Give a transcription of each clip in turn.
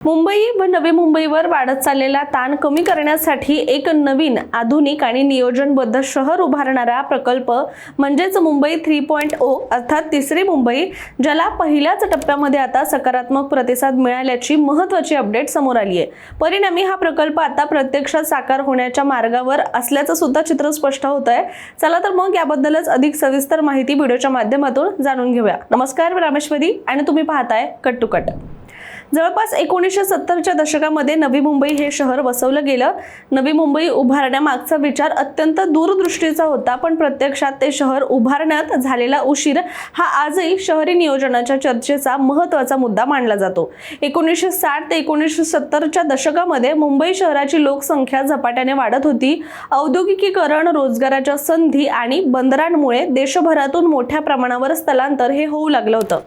मुंबई व नवी मुंबईवर वाढत चाललेला ताण कमी करण्यासाठी एक नवीन, आधुनिक आणि नियोजनबद्ध शहर उभारणारा प्रकल्प म्हणजेच मुंबई 3.0 अर्थात तिसरी मुंबई, ज्याला पहिल्याच टप्प्यामध्ये आता सकारात्मक प्रतिसाद मिळाल्याची महत्त्वाची अपडेट समोर आली आहे। परिणामी हा प्रकल्प आता प्रत्यक्षात साकार होण्याच्या मार्गावर असल्याचं सुद्धा चित्र स्पष्ट होत आहे। चला तर मग याबद्दलच अधिक सविस्तर माहिती व्हिडिओच्या माध्यमातून जाणून घेऊया। नमस्कार, मी रामेश्वरी आणि तुम्ही पाहताय कट टू कट। जवळपास 1970च्या दशकामध्ये नवी मुंबई हे शहर वसवलं गेलं। नवी मुंबई उभारण्यामागचा विचार अत्यंत दूरदृष्टीचा होता, पण प्रत्यक्षात ते शहर उभारण्यात झालेला उशीर हा आजही शहरी नियोजनाच्या चर्चेचा महत्त्वाचा मुद्दा मानला जातो। 1960 ते 1970च्या दशकामध्ये मुंबई शहराची लोकसंख्या झपाट्याने वाढत होती। औद्योगिकीकरण, रोजगाराच्या संधी आणि बंदरांमुळे देशभरातून मोठ्या प्रमाणावर स्थलांतर हे होऊ लागलं होतं।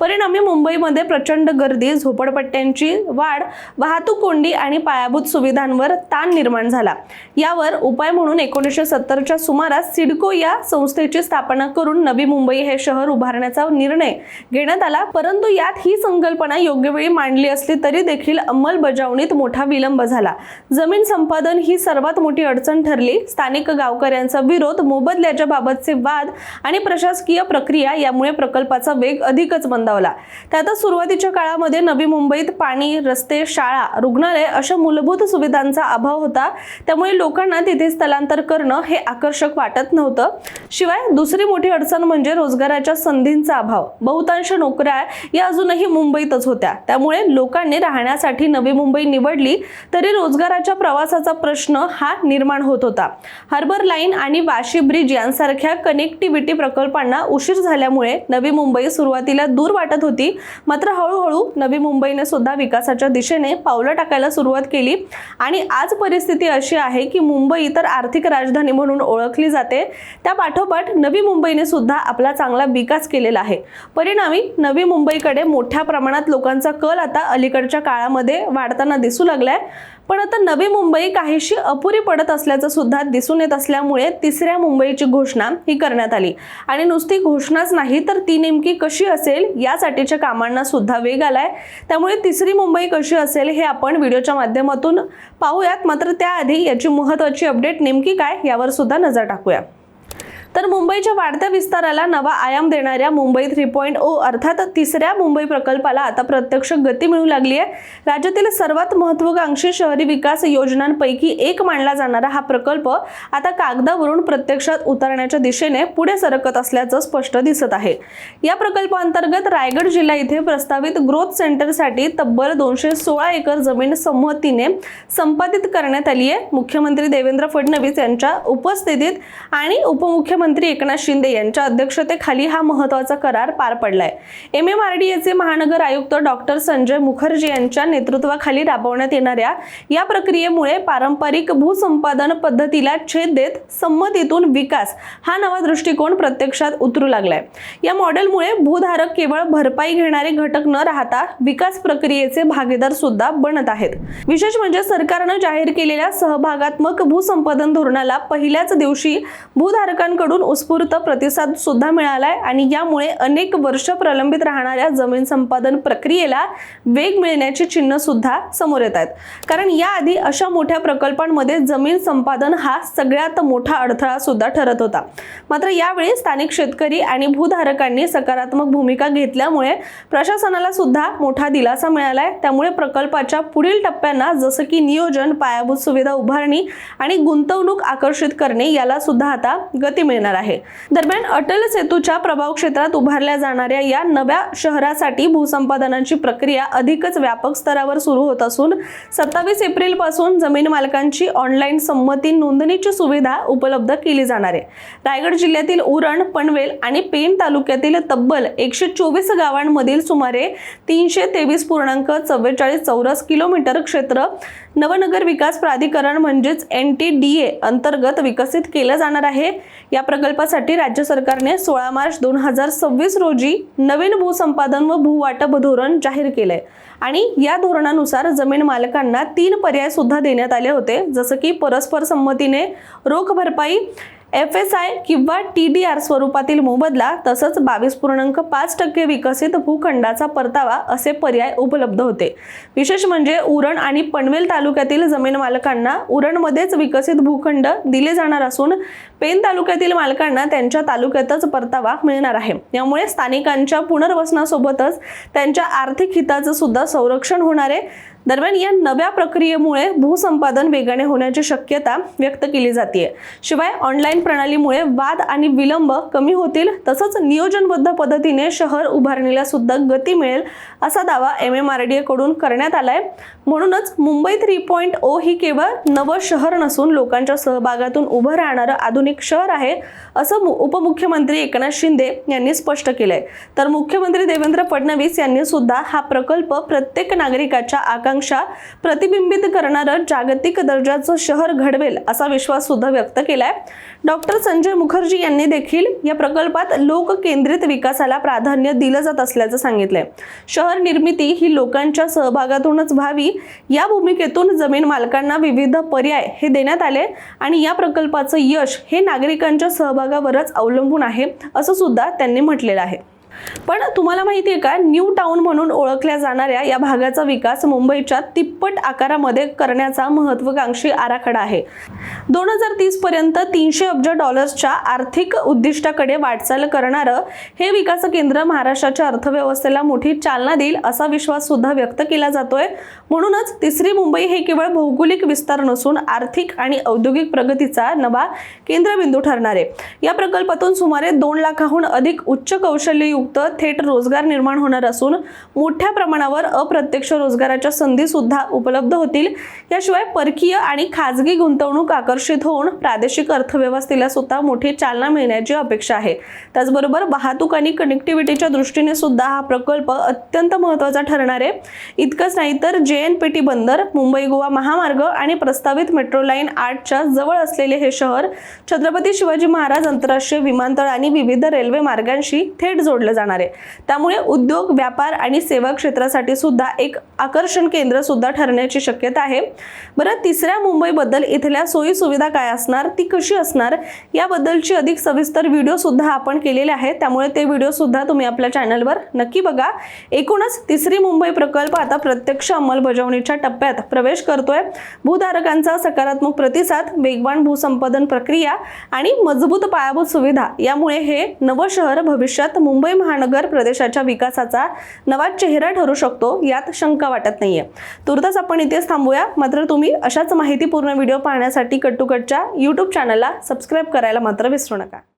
परिणामी मुंबईमध्ये प्रचंड गर्दी, झोपडपट्ट्यांची वाढ, वाहतूक कोंडी आणि पायाभूत सुविधांवर ताण निर्माण झाला। यावर उपाय म्हणून 1970च्या सुमारास सिडको या संस्थेची स्थापना करून नवी मुंबई हे शहर उभारण्याचा निर्णय घेण्यात आला। परंतु यात ही संकल्पना योग्य वेळी मांडली असली तरी देखील अंमलबजावणीत मोठा विलंब झाला। जमीन संपादन ही सर्वात मोठी अडचण ठरली। स्थानिक गावकऱ्यांचा विरोध, मोबदल्याच्या बाबतचे वाद आणि प्रशासकीय प्रक्रिया यामुळे प्रकल्पाचा वेग अधिकच मंदावला। त्यातच सुरुवातीच्या काळामध्ये नवी मुंबईत पाणी, रस्ते, शाळा, रुग्णालय अशा मूलभूत सुविधांचा अभाव होता। त्यामुळे लोकांना तिथे स्थलांतर करणं हे आकर्षक वाटत नव्हतं। शिवाय दुसरी मोठी अडचण म्हणजे रोजगाराच्या संधींचा अभाव। बहुतांश नोकऱ्या या अजूनही मुंबईतच होत्या। त्यामुळे लोकांनी राहण्यासाठी नवी मुंबई निवडली तरी रोजगाराच्या प्रवासाचा प्रश्न हा निर्माण होत होता। हार्बर लाईन आणि वाशी ब्रिज यांसारख्या कनेक्टिव्हिटी प्रकल्पांना उशीर झाल्यामुळे नवी मुंबई सुरुवातीला दूर वाटत होती, मात्र हळूहळू नवी मुंबईने सुद्धा विकासाच्या दिशेने पावलं टाकायला सुरुवात केली आणि आज परिस्थिती अशी आहे की मुंबई तर आर्थिक राजधानी म्हणून ओळखली जाते, त्या पाठोपाठ नवी मुंबईने सुद्धा आपला चांगला विकास केलेला आहे। परिणामी नवी मुंबईकडे मोठ्या प्रमाणात लोकांचा कल आता अलीकडच्या काळामध्ये वाढताना दिसू लागलाय। पण आता नवी मुंबई काहीशी अपुरी पडत असल्याचं सुद्धा दिसून येत असल्यामुळे तिसऱ्या मुंबईची घोषणा ही करण्यात आली आणि नुसती घोषणाच नाही तर ती नेमकी कशी असेल यासाठीच्या कामांना सुद्धा वेग आलाय। त्यामुळे तिसरी मुंबई कशी असेल हे आपण व्हिडिओच्या माध्यमातून पाहूयात, मात्र त्याआधी याची महत्त्वाची अपडेट नेमकी काय यावर सुद्धा नजर टाकूया। तर मुंबईच्या वाढत्या विस्ताराला नवा आयाम देणाऱ्या मुंबई 3.0 अर्थात तिसऱ्या मुंबई प्रकल्पाला आता प्रत्यक्ष गती मिळू लागली आहे। राज्यातील सर्वात महत्त्वाकांक्षी शहरी विकास योजनांपैकी एक मानला जाणारा हा प्रकल्प आता कागदावरून प्रत्यक्षात उतरण्याच्या दिशेने पुढे सरकत असल्याचं स्पष्ट दिसत आहे। या प्रकल्पांतर्गत रायगड जिल्हा इथे प्रस्तावित ग्रोथ सेंटरसाठी तब्बल 216 एकर जमीन संमतीने संपादित करण्यात आली आहे। मुख्यमंत्री देवेंद्र फडणवीस यांच्या उपस्थितीत आणि उपमुख्यमंत्री एकनाथ शिंदे यांच्या अध्यक्षतेखाली हा महत्त्वाचा करार पार पडलाय। MMRDAचे महानगर आयुक्त डॉक्टर संजय मुखर्जी यांच्या नेतृत्वाखाली राबवण्यात येणाऱ्या या प्रक्रियेमुळे पारंपरिक भूसंपादन पद्धतीला छेद देत संमतीतून विकास हा नवा दृष्टिकोन प्रत्यक्षात उतरू लागलाय। या मॉडेलमुळे भूधारक केवळ भरपाई घेणारे घटक न राहता विकास प्रक्रियेचे भागीदार सुद्धा बनत आहेत। विशेष म्हणजे सरकारने जाहीर केलेल्या सहभागात्मक भूसंपादन धोरणाला पहिल्याच दिवशी भूधारकांकडून उत्स्फूर्त प्रतिसाद सुद्धा मिळालाय आणि यामुळे अनेक वर्ष प्रलंबित राहणाऱ्या जमीन संपादन प्रक्रियेला वेग मिळण्याची चिन्ह सुद्धा समोर येत आहेत। कारण याआधी अशा मोठ्या प्रकल्पांमध्ये जमीन संपादन हा सगळ्यात मोठा अडथळा सुद्धा ठरत होता। मात्र यावेळी स्थानिक शेतकरी आणि भूधारकांनी सकारात्मक भूमिका घेतल्यामुळे प्रशासनाला सुद्धा मोठा दिलासा मिळालाय। त्यामुळे प्रकल्पाच्या पुढील टप्प्यांना जसं की नियोजन, पायाभूत सुविधा उभारणी आणि गुंतवणूक आकर्षित करणे याला सुद्धा आता गती मिळणार आहे। दरम्यान अटल सेतूच्या प्रभाव क्षेत्रात उभारल्या जाणाऱ्या या नव्या शहरासाठी भूसंपादनाची प्रक्रिया अधिकच व्यापक स्तरावर सुरू होत असून 27 एप्रिल पासून जमीन मालकांची ऑनलाईन संमती नोंदणीची सुविधा उपलब्ध केली जाणार आहे। रायगड जिल्ह्यातील उरण, पनवेल आणि पेण तालुक्यातील तब्बल 124 गावांमधील सुमारे 323.44 चौरस किलोमीटर क्षेत्र नवनगर विकास प्राधिकरण म्हणजेच NTDA अंतर्गत विकसित केलं जाणार आहे। या प्रकल्पासाठी राज्य सरकारने 16 मार्च 2026 रोजी नवीन भूसंपादन व भूवाटप धोरण जाहीर केलंय आणि या धोरणानुसार जमीन मालकांना 3 पर्याय सुद्धा देण्यात आले होते, जसं की परस्पर संमतीने रोख भरपाई, FSI किंवा TDR स्वरूपातील मोबदला तसंच 22.5% विकसित भूखंडाचा परतावा असे पर्याय उपलब्ध होते। विशेष म्हणजे उरण आणि पनवेल तालुक्यातील जमीन मालकांना उरणमध्येच विकसित भूखंड दिले जाणार असून पेन तालुक्यातील मालकांना त्यांच्या तालुक्यातच परतावा मिळणार आहे। यामुळे स्थानिकांच्या पुनर्वसनासोबतच त्यांच्या आर्थिक हिताचं सुद्धा संरक्षण होणार आहे। दरम्यान या नव्या प्रक्रियेमुळे भूसंपादन वेगाने होण्याची शक्यता व्यक्त केली जाते। शिवाय ऑनलाईन प्रणालीमुळे वाद आणि विलंब कमी होतील, तसंच नियोजनबद्ध पद्धतीने शहर उभारणीला सुद्धा गती मिळेल असा दावा MMRDA कडून करण्यात आलाय। म्हणूनच मुंबई 3.0 ही केवळ नवं शहर नसून लोकांच्या सहभागातून उभं राहणारं आधुनिक शहर आहे असं उपमुख्यमंत्री एकनाथ शिंदे यांनी स्पष्ट केलंय। तर मुख्यमंत्री देवेंद्र फडणवीस यांनी सुद्धा हा प्रकल्प प्रत्येक नागरिकाच्या आकांक्षा प्रतिबिंबित करणारं जागतिक दर्जाचं शहर घडवेल असा विश्वास सुद्धा व्यक्त केलाय। डॉक्टर संजय मुखर्जी यांनी देखील या प्रकल्पात लोक केंद्रित विकासाला प्राधान्य दिलं जात असल्याचं सांगितलंय। शहर निर्मिती ही लोकांच्या सहभागातूनच व्हावी या भूमिकेतून जमीन मालकांना विविध पर्याय हे देण्यात आले आणि या प्रकल्पाचं यश हे नागरिकांच्या सहभागावरच अवलंबून आहे असं सुद्धा त्यांनी म्हटलेलं आहे। पण तुम्हाला माहिती आहे का, न्यू टाउन म्हणून ओळखल्या जाणाऱ्या या भागाचा विकास मुंबईच्या तिप्पट आकारामध्ये करण्याचा महत्त्वाकांक्षी आराखडा आहे। 2030 पर्यंत $300 अब्ज आर्थिक उद्दिष्टाकडे वाटचाल करणारं हे विकास केंद्र महाराष्ट्राच्या अर्थव्यवस्थेला मोठी चालना देईल असा विश्वास सुद्धा व्यक्त केला जातोय। म्हणूनच तिसरी मुंबई हे केवळ भौगोलिक विस्तार नसून आर्थिक आणि औद्योगिक प्रगतीचा नवा केंद्रबिंदू ठरणार आहे। या प्रकल्पातून सुमारे 2 लाखाहून अधिक उच्च कौशल्ययुक्त थेट रोजगार निर्माण होणार असून मोठ्या प्रमाणावर अप्रत्यक्ष रोजगाराच्या संधी सुद्धा उपलब्ध होतील। याशिवाय परकीय आणि खाजगी गुंतवणूक आकर्षित होऊन प्रादेशिक अर्थव्यवस्थेला सुद्धा मोठी चालना मिळण्याची अपेक्षा आहे। त्याचबरोबर वाहतूक आणि कनेक्टिव्हिटीच्या दृष्टीने सुद्धा हा प्रकल्प अत्यंत महत्त्वाचा ठरणार आहे। इतकंच नाही तर JNPT बंदर, मुंबई गोवा महामार्ग आणि प्रस्तावित मेट्रो लाईन 8च्या जवळ असलेले हे शहर छत्रपती शिवाजी महाराज आंतरराष्ट्रीय विमानतळ आणि विविध रेल्वे मार्गांशी थेट जोडले जाणार आहे। त्यामुळे उद्योग, व्यापार आणि सेवा क्षेत्रासाठी सुद्धा एक आकर्षण केंद्र सुद्धा ठरण्याची शक्यता आहे। बरं, तिसऱ्या मुंबई बद्दल इथल्या सोयी सुविधा काय असणार, ती कशी असणार याबद्दलची अधिक सविस्तर व्हिडिओ सुद्धा आपण केलेले आहेत, त्यामुळे ते व्हिडिओ सुद्धा तुम्ही आपल्या चॅनलवर नक्की बघा। एकूणच तिसरी मुंबई प्रकल्प आता प्रत्यक्ष अंमलबजावणीच्या टप्प्यात प्रवेश करतोय। भूधारकांचा सकारात्मक प्रतिसाद, वेगवान भूसंपादन प्रक्रिया आणि मजबूत पायाभूत सुविधा यामुळे हे नवं शहर भविष्यात मुंबई महानगर प्रदेशाच्या विकासाचा नवा चेहरा ठरू शकतो, यात शंका वाटत नाहीये। तुर्तास आपण इथेच थांबूया, मात्र तुम्ही अशाच माहितीपूर्ण व्हिडिओ पाहण्यासाठी कट टू कटच्या YouTube चॅनलला सबस्क्राईब करायला मात्र विसरू नका।